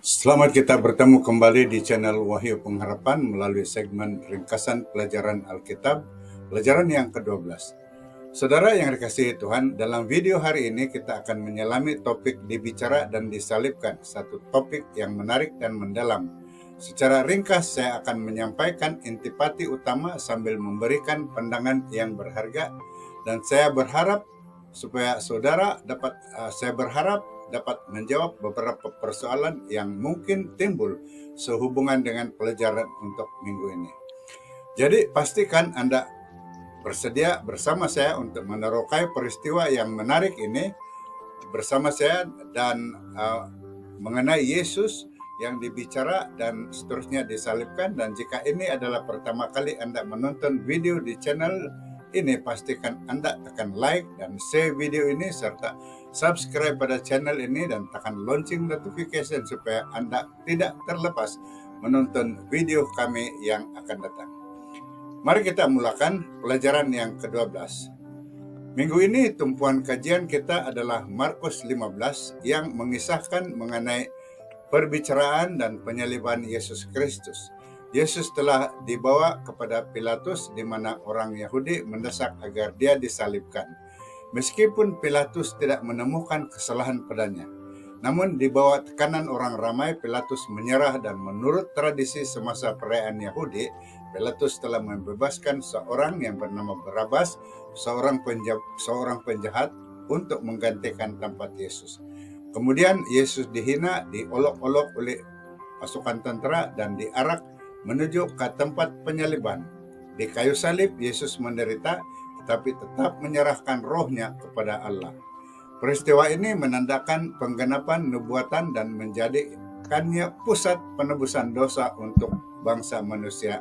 Selamat kita bertemu kembali di channel Wahyu Pengharapan melalui segmen ringkasan pelajaran Alkitab, pelajaran yang ke-12. Saudara yang dikasihi Tuhan, dalam video hari ini kita akan menyelami topik dibicara dan disalibkan, satu topik yang menarik dan mendalam. Secara ringkas saya akan menyampaikan intipati utama sambil memberikan pandangan yang berharga, dan saya berharap dapat menjawab beberapa persoalan yang mungkin timbul sehubungan dengan pelajaran untuk minggu ini. Jadi pastikan Anda bersedia bersama saya untuk menerokai peristiwa yang menarik ini bersama saya dan mengenai Yesus yang dibicara dan seterusnya disalibkan. Dan jika ini adalah pertama kali Anda menonton video di channel ini, pastikan Anda tekan like dan share video ini serta subscribe pada channel ini dan tekan lonceng notification supaya Anda tidak terlepas menonton video kami yang akan datang. Mari kita mulakan pelajaran yang ke-12. Minggu ini tumpuan kajian kita adalah Markus 15 yang mengisahkan mengenai perbicaraan dan penyaliban Yesus Kristus. Yesus telah dibawa kepada Pilatus di mana orang Yahudi mendesak agar dia disalibkan. Meskipun Pilatus tidak menemukan kesalahan padanya, namun di bawah tekanan orang ramai, Pilatus menyerah dan menurut tradisi semasa perayaan Yahudi, Pilatus telah membebaskan seorang yang bernama Barabas, seorang penjahat, untuk menggantikan tempat Yesus. Kemudian Yesus dihina, diolok-olok oleh pasukan tentara dan diarak menuju ke tempat penyaliban. Di kayu salib Yesus menderita, tetapi tetap menyerahkan rohnya kepada Allah. Peristiwa ini menandakan penggenapan nubuatan dan menjadikannya pusat penebusan dosa untuk bangsa manusia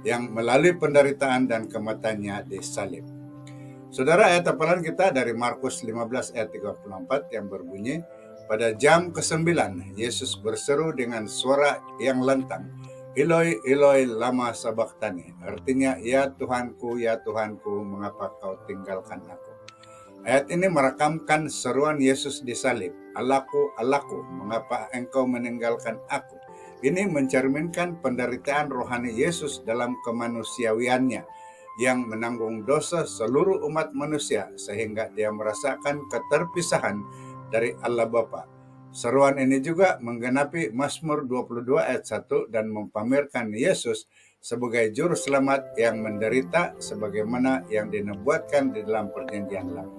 yang melalui penderitaan dan kematiannya disalib. Saudara, ayat hafalan kita dari Markus 15 ayat 34 yang berbunyi, pada jam ke-9 Yesus berseru dengan suara yang lantang, Eloi, Eloi, lama sabachthani. Artinya, ya Tuhanku, mengapa kau tinggalkan aku? Ayat ini merekamkan seruan Yesus disalib, Allahku, Allahku, mengapa engkau meninggalkan aku? Ini mencerminkan penderitaan rohani Yesus dalam kemanusiawiannya yang menanggung dosa seluruh umat manusia sehingga dia merasakan keterpisahan dari Allah Bapa. Seruan ini juga menggenapi Mazmur 22 ayat 1 dan mempamerkan Yesus sebagai juru selamat yang menderita sebagaimana yang dinubuatkan di dalam perjanjian lama.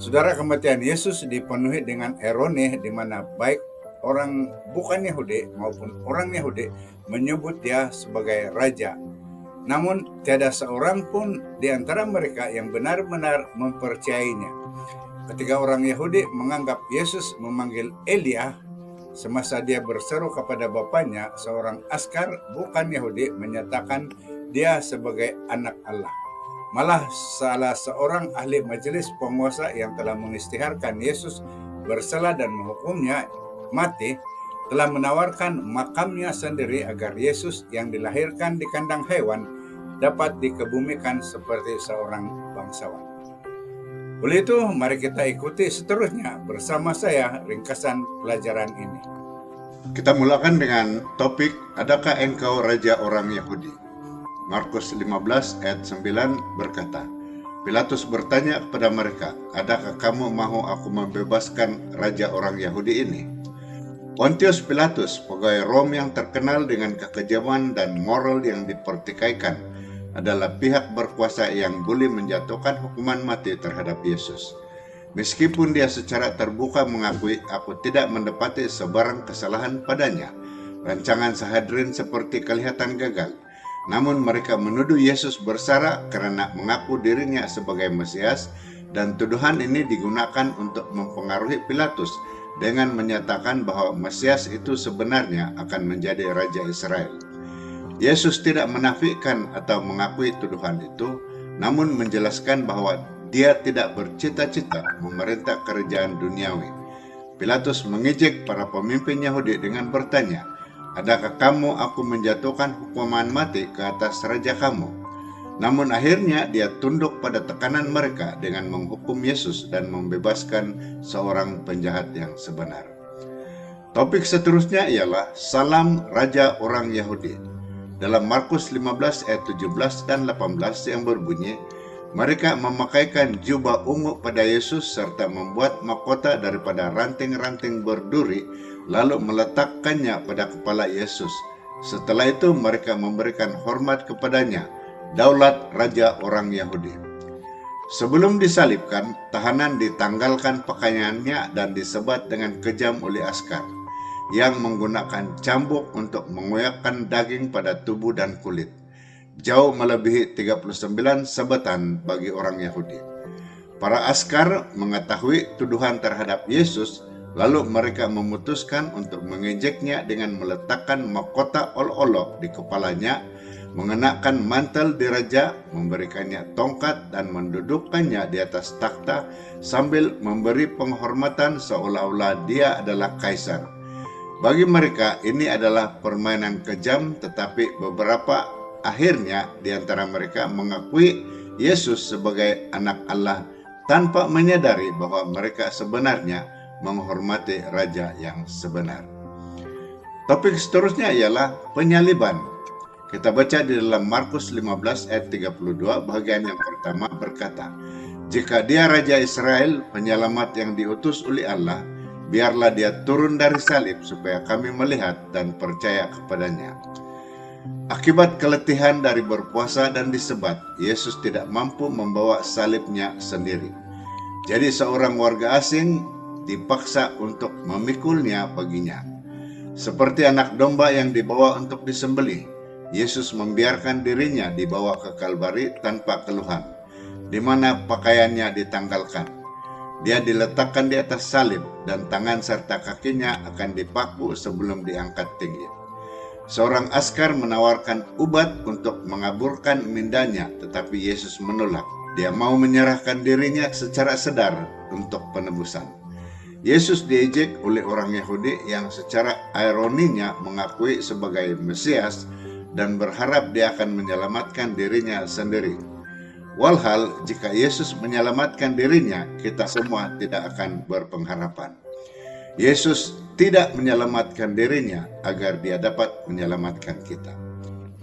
Saudara, kematian Yesus dipenuhi dengan ironi di mana baik orang bukan Yahudi maupun orang Yahudi menyebut dia sebagai raja. Namun tiada seorang pun di antara mereka yang benar-benar mempercayainya. Ketika orang Yahudi menganggap Yesus memanggil Elia semasa dia berseru kepada bapaknya, seorang askar bukan Yahudi menyatakan dia sebagai anak Allah. Malah salah seorang ahli majelis penguasa yang telah mengisytiharkan Yesus bersalah dan menghukumnya mati, telah menawarkan makamnya sendiri agar Yesus yang dilahirkan di kandang hewan dapat dikebumikan seperti seorang bangsawan. Oleh itu, mari kita ikuti seterusnya bersama saya ringkasan pelajaran ini. Kita mulakan dengan topik, adakah engkau raja orang Yahudi? Markus 15 ayat 9 berkata, Pilatus bertanya kepada mereka, adakah kamu mahu aku membebaskan raja orang Yahudi ini? Pontius Pilatus, pegawai Rom yang terkenal dengan kekejaman dan moral yang dipertikaikan, adalah pihak berkuasa yang boleh menjatuhkan hukuman mati terhadap Yesus. Meskipun dia secara terbuka mengakui, aku tidak mendapati sebarang kesalahan padanya, rancangan Sanhedrin seperti kelihatan gagal. Namun mereka menuduh Yesus bersalah karena mengaku dirinya sebagai Mesias, dan tuduhan ini digunakan untuk mempengaruhi Pilatus dengan menyatakan bahwa Mesias itu sebenarnya akan menjadi Raja Israel. Yesus tidak menafikan atau mengakui tuduhan itu, namun menjelaskan bahwa dia tidak bercita-cita memerintah kerajaan duniawi. Pilatus mengejek para pemimpin Yahudi dengan bertanya, adakah kamu aku menjatuhkan hukuman mati ke atas raja kamu? Namun akhirnya dia tunduk pada tekanan mereka dengan menghukum Yesus dan membebaskan seorang penjahat yang sebenar. Topik seterusnya ialah Salam Raja Orang Yahudi. Dalam Markus 15 ayat 17 dan 18 yang berbunyi, mereka memakaikan jubah ungu pada Yesus serta membuat mahkota daripada ranting-ranting berduri, lalu meletakkannya pada kepala Yesus. Setelah itu mereka memberikan hormat kepadanya, Daulat Raja Orang Yahudi. Sebelum disalibkan, tahanan ditanggalkan pakaiannya dan disebat dengan kejam oleh askar yang menggunakan cambuk untuk mengoyakkan daging pada tubuh dan kulit, jauh melebihi 39 sebatan bagi orang Yahudi. Para askar mengetahui tuduhan terhadap Yesus, lalu mereka memutuskan untuk mengejeknya dengan meletakkan mahkota olok-olok di kepalanya, mengenakan mantel diraja, memberikannya tongkat dan mendudukkannya di atas takhta sambil memberi penghormatan seolah-olah dia adalah kaisar. Bagi mereka ini adalah permainan kejam, tetapi beberapa akhirnya di antara mereka mengakui Yesus sebagai anak Allah tanpa menyadari bahwa mereka sebenarnya menghormati raja yang sebenar. Topik seterusnya ialah penyaliban. Kita baca di dalam Markus 15 ayat 32, bagian yang pertama berkata, "Jika dia Raja Israel, penyelamat yang diutus oleh Allah, biarlah dia turun dari salib supaya kami melihat dan percaya kepadanya." Akibat keletihan dari berpuasa dan disebat, Yesus tidak mampu membawa salibnya sendiri. Jadi seorang warga asing dipaksa untuk memikulnya baginya. Seperti anak domba yang dibawa untuk disembelih, Yesus membiarkan dirinya dibawa ke Kalvari tanpa keluhan, di mana pakaiannya ditanggalkan. Dia diletakkan di atas salib dan tangan serta kakinya akan dipaku sebelum diangkat tinggi. Seorang askar menawarkan ubat untuk mengaburkan mindanya, tetapi Yesus menolak. Dia mau menyerahkan dirinya secara sedar untuk penebusan. Yesus diejek oleh orang Yahudi yang secara ironinya mengakui sebagai Mesias dan berharap dia akan menyelamatkan dirinya sendiri. Walhal, jika Yesus menyelamatkan dirinya, kita semua tidak akan berpengharapan. Yesus tidak menyelamatkan dirinya agar dia dapat menyelamatkan kita.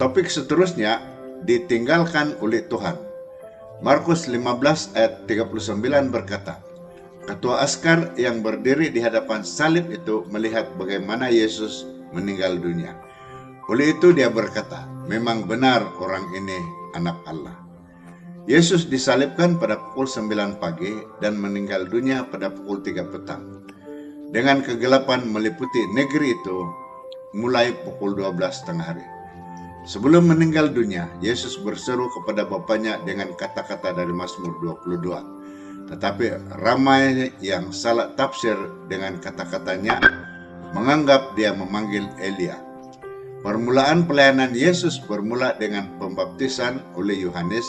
Topik seterusnya, ditinggalkan oleh Tuhan. Markus 15 ayat 39 berkata, ketua askar yang berdiri di hadapan salib itu melihat bagaimana Yesus meninggal dunia. Oleh itu dia berkata, memang benar orang ini anak Allah. Yesus disalibkan pada pukul 9 pagi dan meninggal dunia pada pukul 3 petang. Dengan kegelapan meliputi negeri itu mulai pukul 12 tengah hari. Sebelum meninggal dunia, Yesus berseru kepada Bapanya dengan kata-kata dari Mazmur 22. Tetapi ramai yang salah tafsir dengan kata-katanya menganggap dia memanggil Elia. Permulaan pelayanan Yesus bermula dengan pembaptisan oleh Yohanes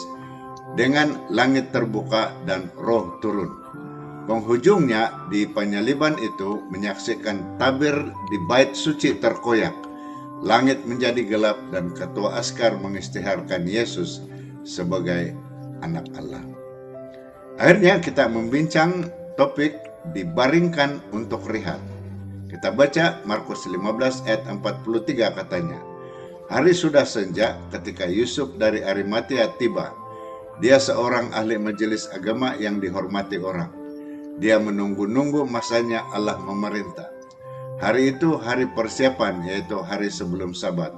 dengan langit terbuka dan roh turun. Penghujungnya di penyaliban itu menyaksikan tabir di bait suci terkoyak. Langit menjadi gelap dan ketua askar mengisytiharkan Yesus sebagai anak Allah. Akhirnya kita membincang topik dibaringkan untuk rehat. Kita baca Markus 15 ayat 43 katanya. Hari sudah senja ketika Yusuf dari Arimatea tiba. Dia seorang ahli majelis agama yang dihormati orang. Dia menunggu-nunggu masanya Allah memerintah. Hari itu hari persiapan, yaitu hari sebelum Sabat.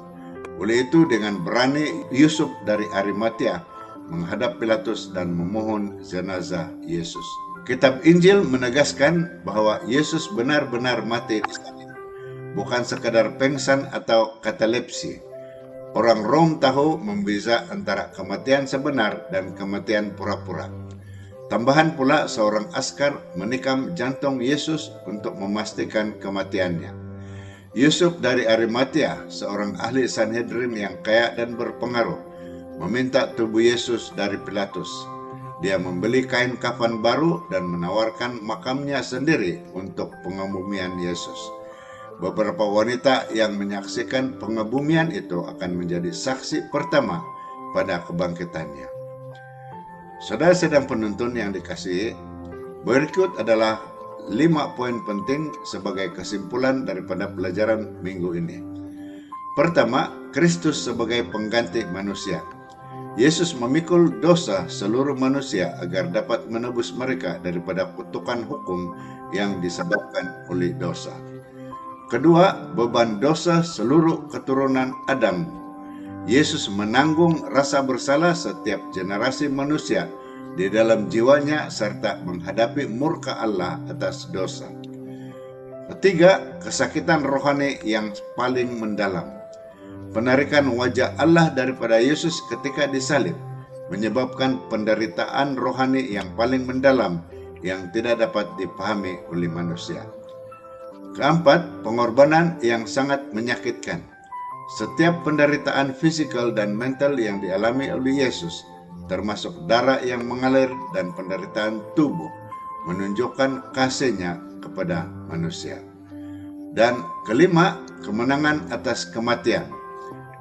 Oleh itu dengan berani Yusuf dari Arimatea menghadap Pilatus dan memohon jenazah Yesus. Kitab Injil menegaskan bahwa Yesus benar-benar mati di salib, bukan sekadar pengsan atau katalepsi. Orang Rom tahu membeza antara kematian sebenar dan kematian pura-pura. Tambahan pula seorang askar menikam jantung Yesus untuk memastikan kematiannya. Yusuf dari Arimatea, seorang ahli Sanhedrin yang kaya dan berpengaruh, meminta tubuh Yesus dari Pilatus. Dia membeli kain kafan baru dan menawarkan makamnya sendiri untuk pengebumian Yesus. Beberapa wanita yang menyaksikan pengebumian itu akan menjadi saksi pertama pada kebangkitannya. Saudara sedang penuntun yang dikasihi, berikut adalah 5 poin penting sebagai kesimpulan daripada pelajaran minggu ini. Pertama, Kristus sebagai pengganti manusia. Yesus memikul dosa seluruh manusia agar dapat menebus mereka daripada kutukan hukum yang disebabkan oleh dosa. Kedua, beban dosa seluruh keturunan Adam. Yesus menanggung rasa bersalah setiap generasi manusia di dalam jiwanya serta menghadapi murka Allah atas dosa. Ketiga, kesakitan rohani yang paling mendalam. Penarikan wajah Allah daripada Yesus ketika disalib menyebabkan penderitaan rohani yang paling mendalam yang tidak dapat dipahami oleh manusia. Keempat, pengorbanan yang sangat menyakitkan. Setiap penderitaan fisikal dan mental yang dialami oleh Yesus, termasuk darah yang mengalir dan penderitaan tubuh, menunjukkan kasih-Nya kepada manusia. Dan kelima, kemenangan atas kematian.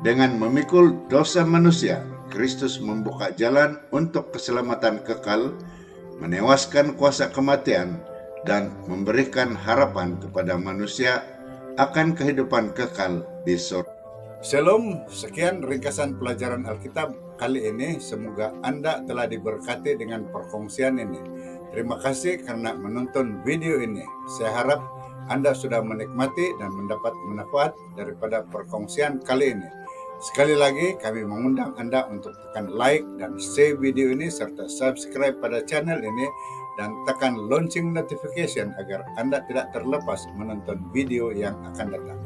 Dengan memikul dosa manusia, Kristus membuka jalan untuk keselamatan kekal, menewaskan kuasa kematian, dan memberikan harapan kepada manusia akan kehidupan kekal di surga. Shalom, sekian ringkasan pelajaran Alkitab kali ini. Semoga Anda telah diberkati dengan perkongsian ini. Terima kasih karena menonton video ini. Saya harap Anda sudah menikmati dan mendapat manfaat daripada perkongsian kali ini. Sekali lagi kami mengundang Anda untuk tekan like dan share video ini serta subscribe pada channel ini dan tekan lonceng notification agar Anda tidak terlepas menonton video yang akan datang.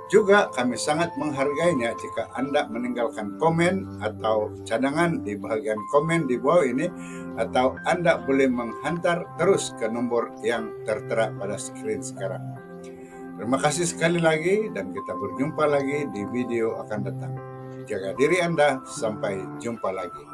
Juga kami sangat menghargainya jika Anda meninggalkan komen atau cadangan di bagian komen di bawah ini, atau Anda boleh menghantar terus ke nomor yang tertera pada screen sekarang. Terima kasih sekali lagi dan kita berjumpa lagi di video akan datang. Jaga diri Anda, sampai jumpa lagi.